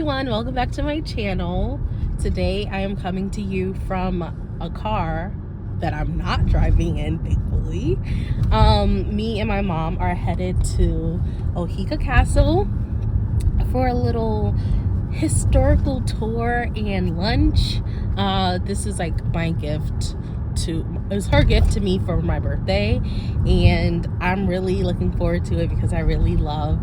everyone, welcome back to my channel. Today I am coming to you from a car that I'm not driving in, thankfully. Me and my mom are headed to Oheka Castle for a little historical tour and lunch. This is like my gift it was her gift to me for my birthday, and I'm really looking forward to it because I really love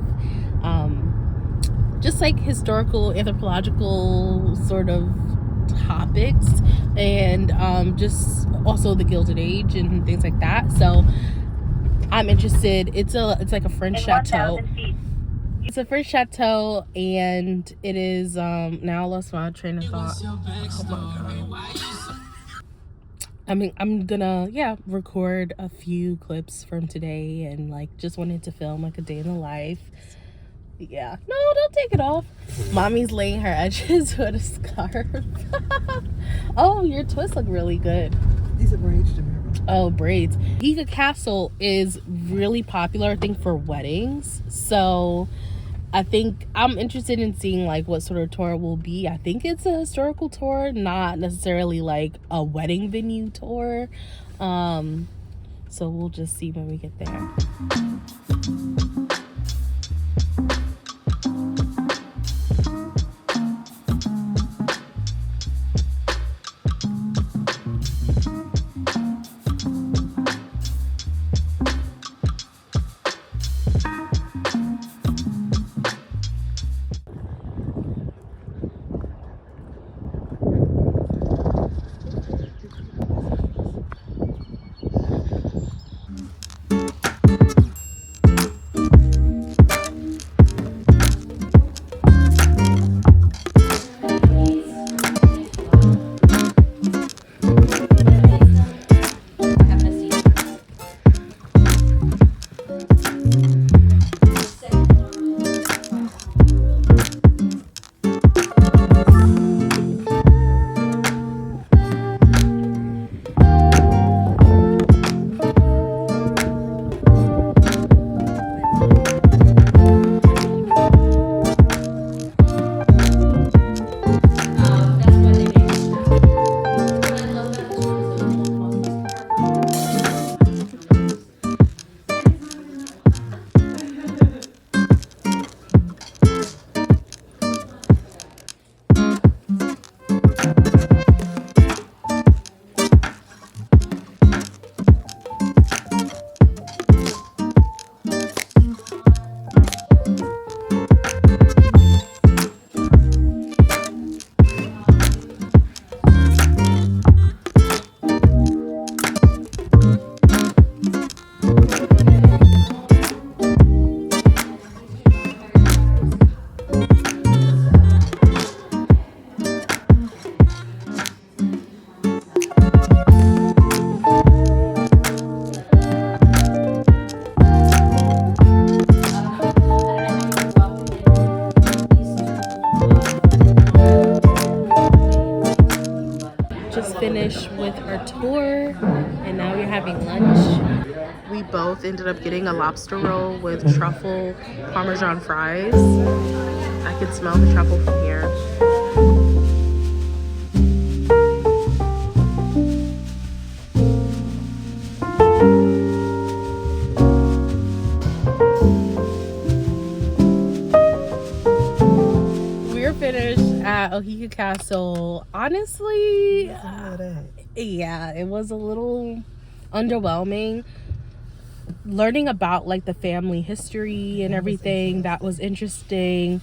just like historical, anthropological sort of topics, and just also the Gilded Age and things like that. So I'm interested. It's like a French chateau. It's a French chateau, and it is now I lost my train of thought. Oh my god. I'm gonna record a few clips from today, and like just wanted to film like a day in the life. Yeah, no, don't take it off. Mommy's laying her edges with a scarf. Oh, your twists look really good. These are braids, Jamira. Oh, braids. Oheka Castle is really popular, I think, for weddings. So I think I'm interested in seeing like what sort of tour it will be. I think it's a historical tour, not necessarily like a wedding venue tour. So we'll just see when we get there. Finished with our tour, and now we're having lunch. We both ended up getting a lobster roll with truffle Parmesan fries. I could smell the truffle from here. We're finished at Oheka Castle. Honestly, yeah, it was a little underwhelming. Learning about like the family history and everything, that was interesting.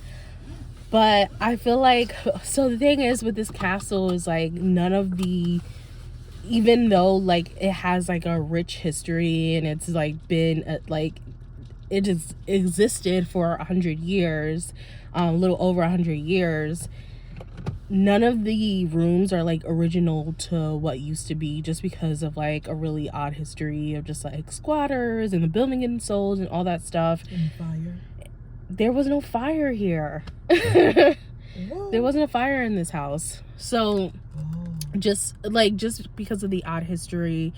But I feel like, so the thing is with this castle is like none of the, even though like it has like a rich history and it's like been like it has existed for 100 years, a little over 100 years, none of the rooms are like original to what used to be, just because of like a really odd history of just like squatters and the building getting sold and all that stuff. And fire. There was no fire here. There wasn't a fire in this house. So just because of the odd history,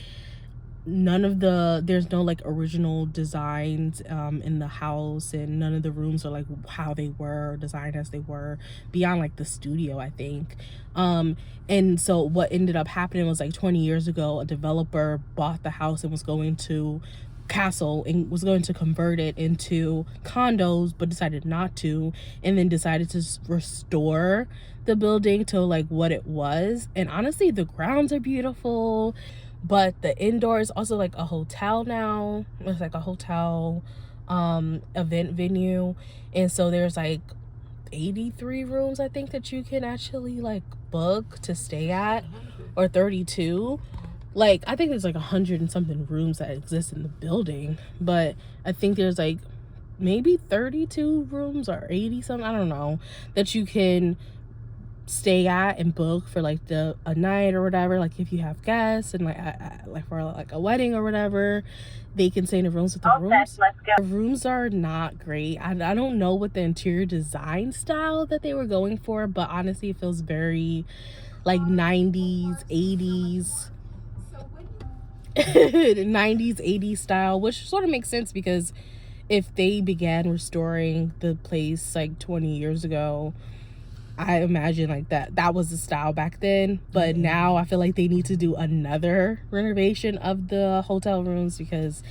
there's no like original designs in the house, and none of the rooms are like how they were designed as they were, beyond like the studio, I think. And so what ended up happening was like 20 years ago, a developer bought the house and was going to convert it into condos, but decided not to, and then decided to restore the building to like what it was. And honestly, the grounds are beautiful, but the indoor is also like a hotel now. It's like a hotel event venue, and so there's like 83 rooms, I think, that you can actually like book to stay at, or 32. Like, I think there's like 100 and something rooms that exist in the building, but I think there's like maybe 32 rooms or 80 something, I don't know, that you can stay at and book for like a night or whatever. Like if you have guests and like for like a wedding or whatever, they can stay in the rooms with the rooms. The rooms are not great. I don't know what the interior design style that they were going for, but honestly it feels very like 90s 80s 90s 80s style, which sort of makes sense because if they began restoring the place like 20 years ago, I imagine like that was the style back then. But now I feel like they need to do another renovation of the hotel rooms because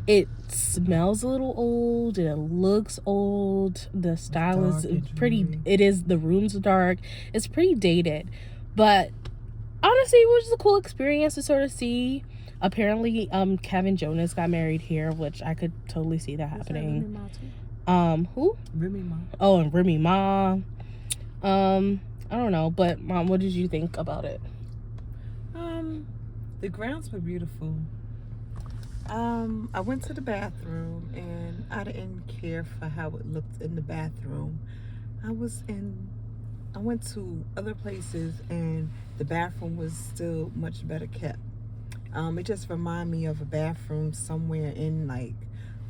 it smells a little old and it looks old. The style is pretty, the rooms are dark, it's pretty dated. But honestly, it was just a cool experience to sort of see. Apparently Kevin Jonas got married here, which I could totally see that happening. Who? Remy Ma. Oh, and Remy Ma. I don't know, but Mom, what did you think about it? The grounds were beautiful. I went to the bathroom and I didn't care for how it looked in the bathroom. I went to other places and the bathroom was still much better kept. It just reminded me of a bathroom somewhere in, like,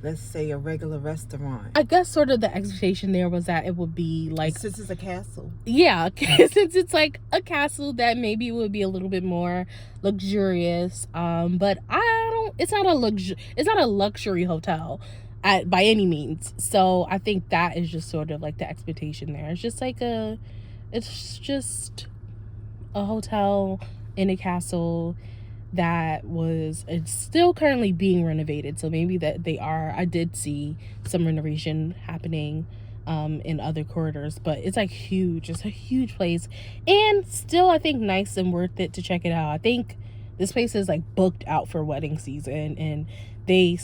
let's say a regular restaurant. I guess sort of the expectation there was that it would be like, since it's a castle. Yeah, since it's like a castle, that maybe it would be a little bit more luxurious. But it's not a luxury hotel by any means. So I think that is just sort of like the expectation there. It's just a hotel in a castle that it's still currently being renovated, so maybe I did see some renovation happening in other corridors, but it's like huge. It's a huge place, and still I think nice and worth it to check it out. I think this place is like booked out for wedding season, and they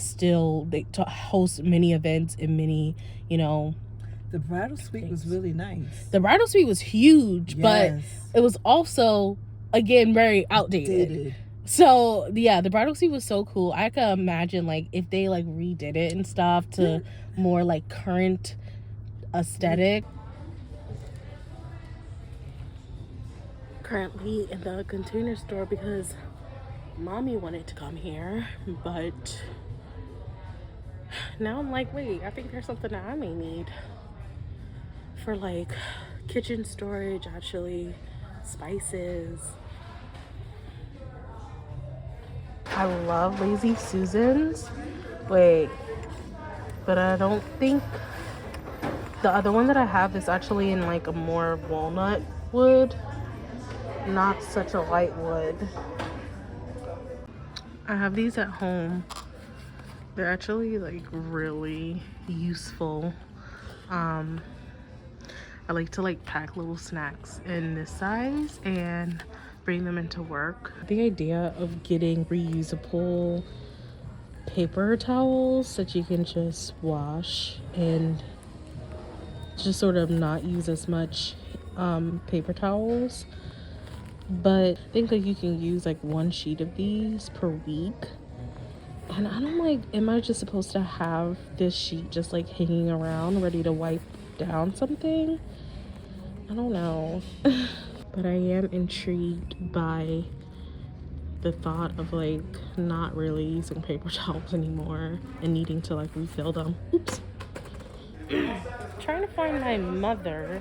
host many events and many, the bridal suite things. Was really nice. The bridal suite was huge. Yes. But it was also, again, very outdated. So yeah, the bridal suite was so cool. I could imagine like if they like redid it and stuff to more like current aesthetic. Currently in the container store because Mommy wanted to come here, but now I'm like, wait, I think there's something that I may need for like kitchen storage, actually, spices. I love Lazy Susans. Wait, but I don't think the other one that I have is actually in like a more walnut wood, not such a light wood. I have these at home. They're actually like really useful. I like to like pack little snacks in this size and bring them into work. The idea of getting reusable paper towels that you can just wash and just sort of not use as much paper towels, but I think like you can use like one sheet of these per week. And I don't like, am I just supposed to have this sheet just like hanging around ready to wipe down something? I don't know. But I am intrigued by the thought of like not really using paper towels anymore and needing to like refill them. Oops. Trying to find my mother,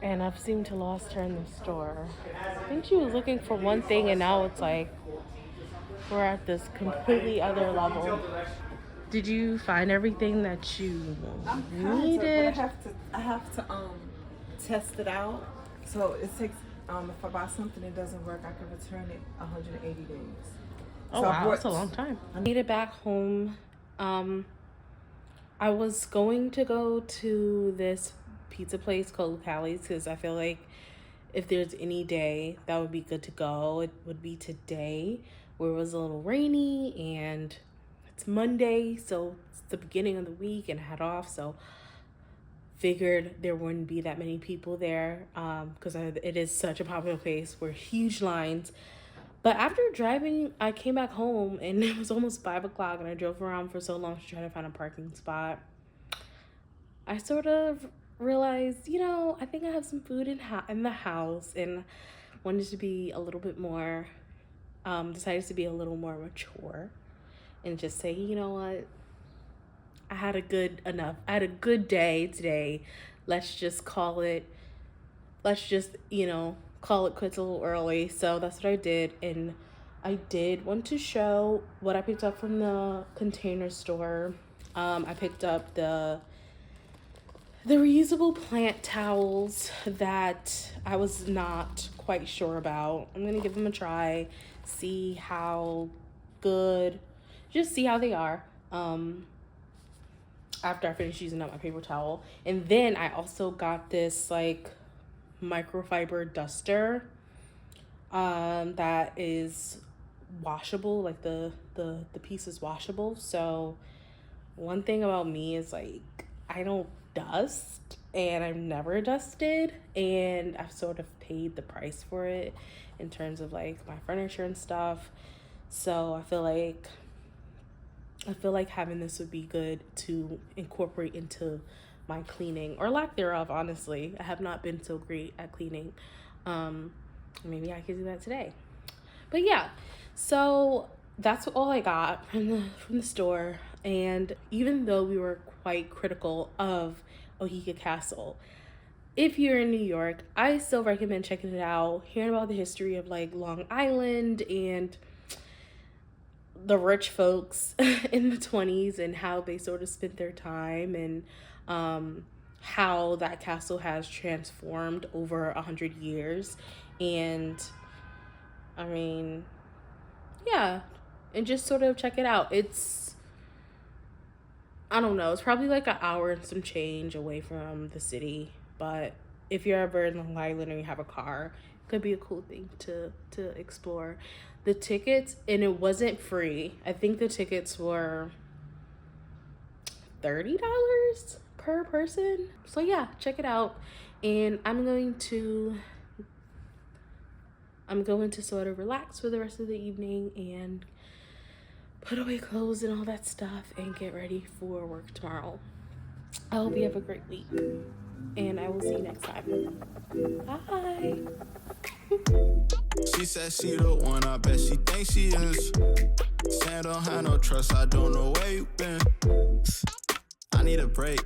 and I've seemed to lost her in the store. I think she was looking for one thing and now it's like We're at this completely other level. Did you find everything that you needed? I have to test it out. So it takes if I buy something that doesn't work, I can return it 180 days. Oh so wow, that's a long time. I made it back home. I was going to go to this pizza place called Callie's because I feel like if there's any day that would be good to go, it would be today, where it was a little rainy and it's Monday, so it's the beginning of the week and I had off, so figured there wouldn't be that many people there because it is such a popular place where huge lines. But after driving, I came back home and it was almost 5 o'clock and I drove around for so long to try to find a parking spot. I sort of realized, I think I have some food in the house and wanted to be a little bit more, decided to be a little more mature and just say, you know what, I had a good day today. Let's just call it quits a little early. So that's what I did. And I did want to show what I picked up from the Container Store. I picked up the reusable plant towels that I was not quite sure about. I'm gonna give them a try, see how they are after I finish using up my paper towel. And then I also got this like microfiber duster that is washable, like the piece is washable. So one thing about me is like I don't dust and I've never dusted, and I've sort of paid the price for it in terms of like my furniture and stuff. So I feel like having this would be good to incorporate into my cleaning, or lack thereof. Honestly, I have not been so great at cleaning. Maybe I could do that today. But yeah, so that's all I got from the store. And even though we were quite critical of Oheka Castle, if you're in New York, I still recommend checking it out, hearing about the history of like Long Island and the rich folks in the 20s and how they sort of spent their time, and how that castle has transformed over 100 years. And I mean, yeah, and just sort of check it out. It's probably like an hour and some change away from the city, but if you're ever in Long Island and you have a car, it could be a cool thing to explore. The tickets, and it wasn't free. I think the tickets were $30 per person. So yeah, check it out. And I'm going to sort of relax for the rest of the evening and put away clothes and all that stuff and get ready for work tomorrow. I hope you have a great week, and I will see you next time. Bye. She said she the one, I bet she thinks she is. Saying don't have no trust, I don't know where you been. I need a break.